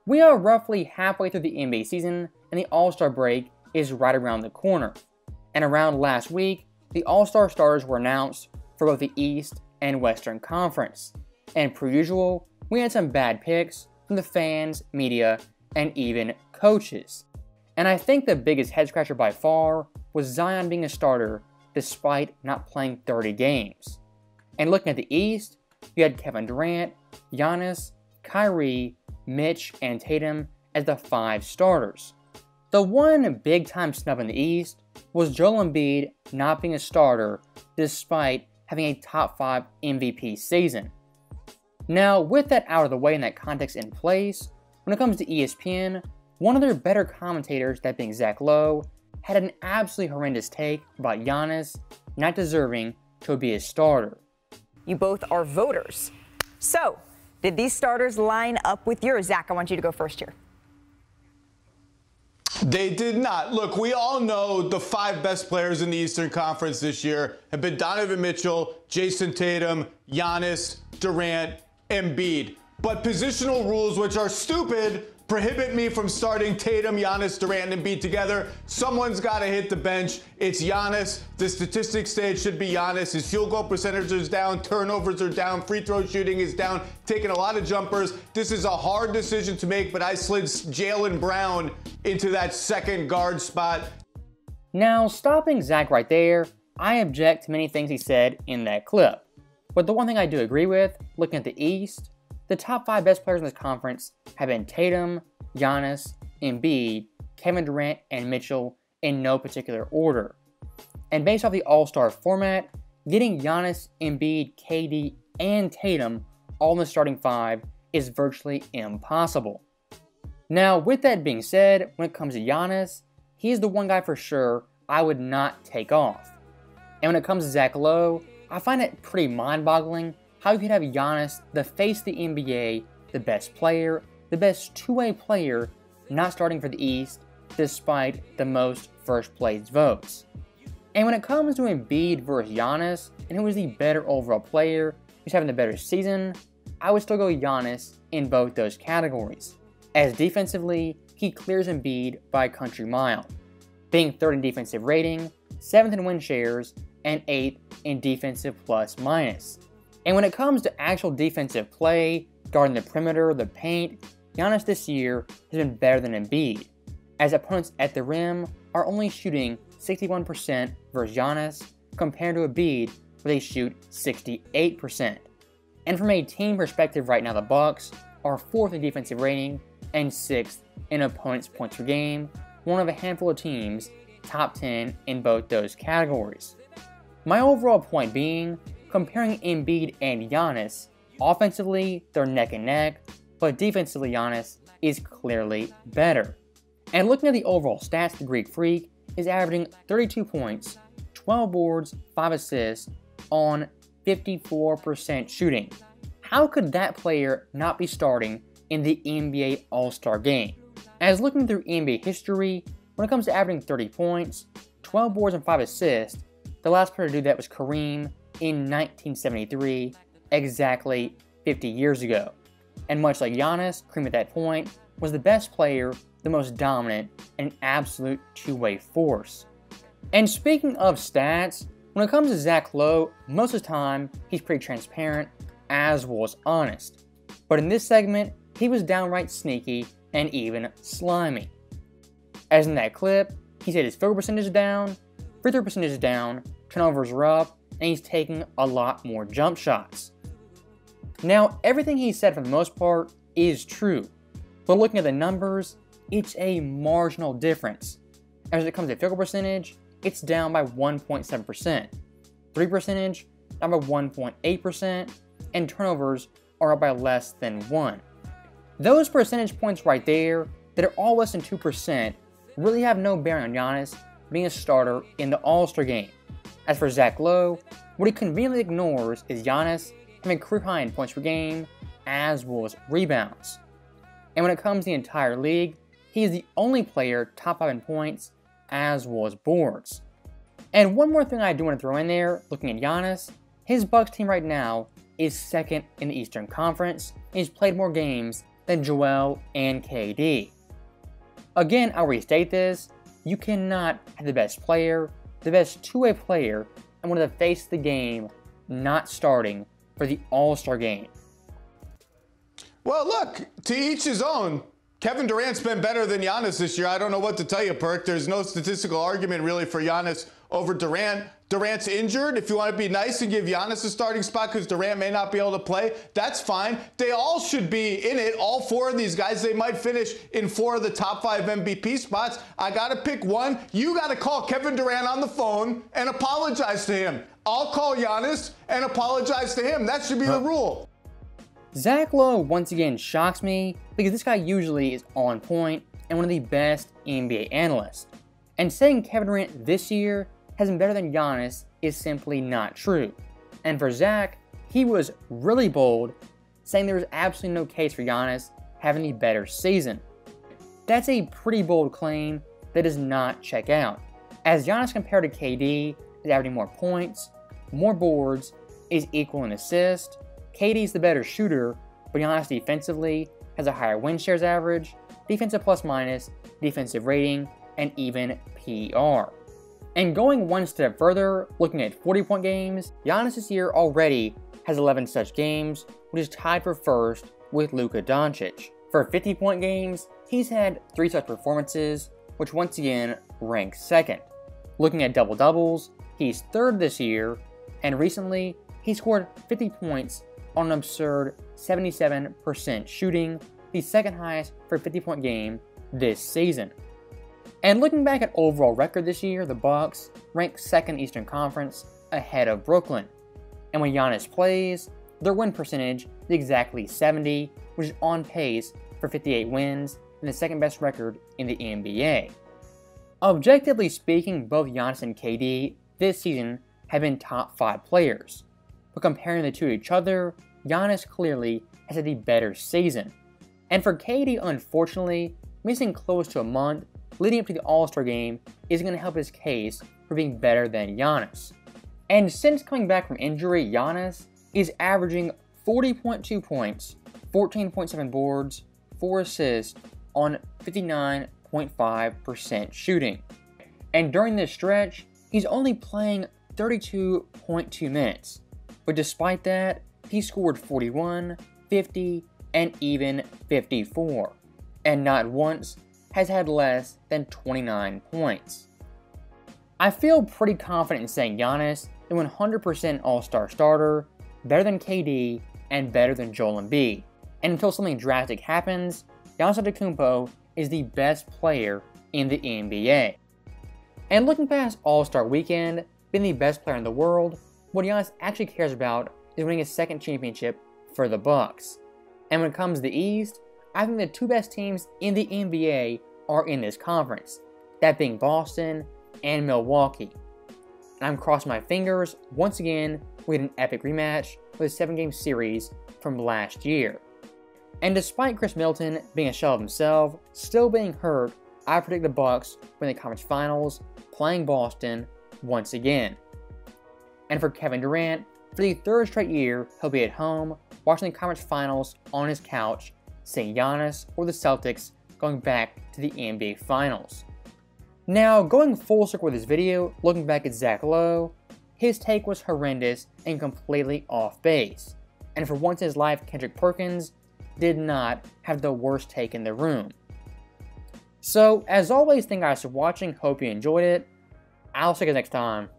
We are roughly halfway through the NBA season, and the All-Star break is right around the corner. And around last week, the All-Star starters were announced for both the East and Western Conference. And per usual, we had some bad picks from the fans, media, and even coaches. And I think the biggest head-scratcher by far was Zion being a starter despite not playing 30 games. And looking at the East, you had Kevin Durant, Giannis, Kyrie, Mitch, and Tatum as the 5 starters. The one big-time snub in the East was Joel Embiid not being a starter despite having a top 5 MVP season. Now, with that out of the way and that context in place, when it comes to ESPN, one of their better commentators, that being Zach Lowe, had an absolutely horrendous take about Giannis not deserving to be a starter. You both are voters. So, did these starters line up with yours? Zach, I want you to go first here. They did not. Look, we all know the 5 best players in the Eastern Conference this year have been Donovan Mitchell, Jason Tatum, Giannis, Durant, Embiid. But positional rules, which are stupid, prohibit me from starting Tatum, Giannis, Durant, and Embiid together. Someone's got to hit the bench. It's Giannis. The statistics say it should be Giannis. His field goal percentage is down. Turnovers are down. Free throw shooting is down. Taking a lot of jumpers. This is a hard decision to make, but I slid Jaylen Brown into that second guard spot. Now, stopping Zach right there, I object to many things he said in that clip. But the one thing I do agree with, looking at the East, the top 5 best players in this conference have been Tatum, Giannis, Embiid, Kevin Durant, and Mitchell in no particular order. And based off the All-Star format, getting Giannis, Embiid, KD, and Tatum all in the starting 5 is virtually impossible. Now, with that being said, when it comes to Giannis, he's the one guy for sure I would not take off. And when it comes to Zach Lowe, I find it pretty mind-boggling how you could have Giannis, the face of the NBA, the best player, the best two-way player, not starting for the East, despite the most first-place votes. And when it comes to Embiid versus Giannis, and who is the better overall player, who's having the better season, I would still go Giannis in both those categories. As defensively, he clears Embiid by a country mile, being 3rd in defensive rating, 7th in win shares, and 8th in defensive plus-minus. And when it comes to actual defensive play, guarding the perimeter, the paint, Giannis this year has been better than Embiid, as opponents at the rim are only shooting 61% versus Giannis compared to Embiid, where they shoot 68%. And from a team perspective right now, the Bucks are 4th in defensive rating and 6th in opponents' points per game, one of a handful of teams top 10 in both those categories. My overall point being, comparing Embiid and Giannis, offensively they're neck and neck, but defensively Giannis is clearly better. And looking at the overall stats, the Greek Freak is averaging 32 points, 12 boards, 5 assists on 54% shooting. How could that player not be starting in the NBA All-Star game? As looking through NBA history, when it comes to averaging 30 points, 12 boards, and 5 assists, the last player to do that was Kareem in 1973, exactly 50 years ago. And much like Giannis, Kareem at that point was the best player, the most dominant, and an absolute two-way force. And speaking of stats, when it comes to Zach Lowe, most of the time he's pretty transparent, as well as honest. But in this segment, he was downright sneaky and even slimy. As in that clip, he said his field goal percentage is down, free throw percentage is down, turnovers are up, and he's taking a lot more jump shots. Now, everything he said for the most part is true, but looking at the numbers, it's a marginal difference. As it comes to field goal percentage, it's down by 1.7%, 3 percentage down by 1.8%, and turnovers are up by less than 1. Those percentage points right there that are all less than 2% really have no bearing on Giannis being a starter in the All-Star game. As for Zach Lowe, what he conveniently ignores is Giannis having a career high in points per game, as well as rebounds. And when it comes to the entire league, he is the only player top 5 in points, as well as boards. And one more thing I do want to throw in there, looking at Giannis, his Bucks team right now is 2nd in the Eastern Conference, and he's played more games than Joel and KD. Again, I'll restate this, you cannot have the best player, the best two-way player, and one of the face of the game not starting for the All-Star game. Well, look, to each his own. Kevin Durant's been better than Giannis this year. I don't know what to tell you, Perk. There's no statistical argument really for Giannis over Durant. Durant's injured. If you want to be nice and give Giannis a starting spot because Durant may not be able to play, that's fine. They all should be in it. All four of these guys, they might finish in 4 of the top 5 MVP spots. I got to pick one. You got to call Kevin Durant on the phone and apologize to him. I'll call Giannis and apologize to him. That should be the rule. Zach Lowe once again shocks me because this guy usually is on point and one of the best NBA analysts. And saying Kevin Durant this year has been better than Giannis is simply not true. And for Zach, he was really bold, saying there was absolutely no case for Giannis having a better season. That's a pretty bold claim that does not check out, as Giannis compared to KD is averaging more points, more boards, is equal in assists. KD's the better shooter, but Giannis defensively has a higher win shares average, defensive plus minus, defensive rating, and even PR. And going one step further, looking at 40-point games, Giannis this year already has 11 such games, which is tied for first with Luka Doncic. For 50-point games, he's had 3 such performances, which once again ranks second. Looking at double-doubles, he's third this year, and recently he scored 50 points on an absurd 77% shooting, the second highest for a 50-point game this season. And looking back at overall record this year, the Bucks rank second Eastern Conference ahead of Brooklyn. And when Giannis plays, their win percentage is exactly 70, which is on pace for 58 wins and the second best record in the NBA. Objectively speaking, both Giannis and KD this season have been top 5 players. But comparing the two to each other, Giannis clearly has had the better season. And for KD, unfortunately, missing close to a month leading up to the All-Star game isn't going to help his case for being better than Giannis. And since coming back from injury, Giannis is averaging 40.2 points, 14.7 boards, 4 assists on 59.5% shooting. And during this stretch, he's only playing 32.2 minutes. But despite that, he scored 41, 50, and even 54, and not once has had less than 29 points. I feel pretty confident in saying Giannis is 100% All-Star starter, better than KD, and better than Joel Embiid. And until something drastic happens, Giannis Antetokounmpo is the best player in the NBA. And looking past All-Star Weekend, being the best player in the world, what Giannis actually cares about is winning his second championship for the Bucks. And when it comes to the East, I think the 2 best teams in the NBA are in this conference, that being Boston and Milwaukee. And I'm crossing my fingers, once again, we had an epic rematch with a 7-game series from last year. And despite Chris Middleton being a shell of himself, still being hurt, I predict the Bucks win the conference finals, playing Boston once again. And for Kevin Durant, for the 3rd straight year, he'll be at home, watching the conference finals on his couch, seeing Giannis or the Celtics going back to the NBA Finals. Now, going full circle with this video, looking back at Zach Lowe, his take was horrendous and completely off base. And for once in his life, Kendrick Perkins did not have the worst take in the room. So, as always, thank you guys for watching, hope you enjoyed it. I'll see you guys next time.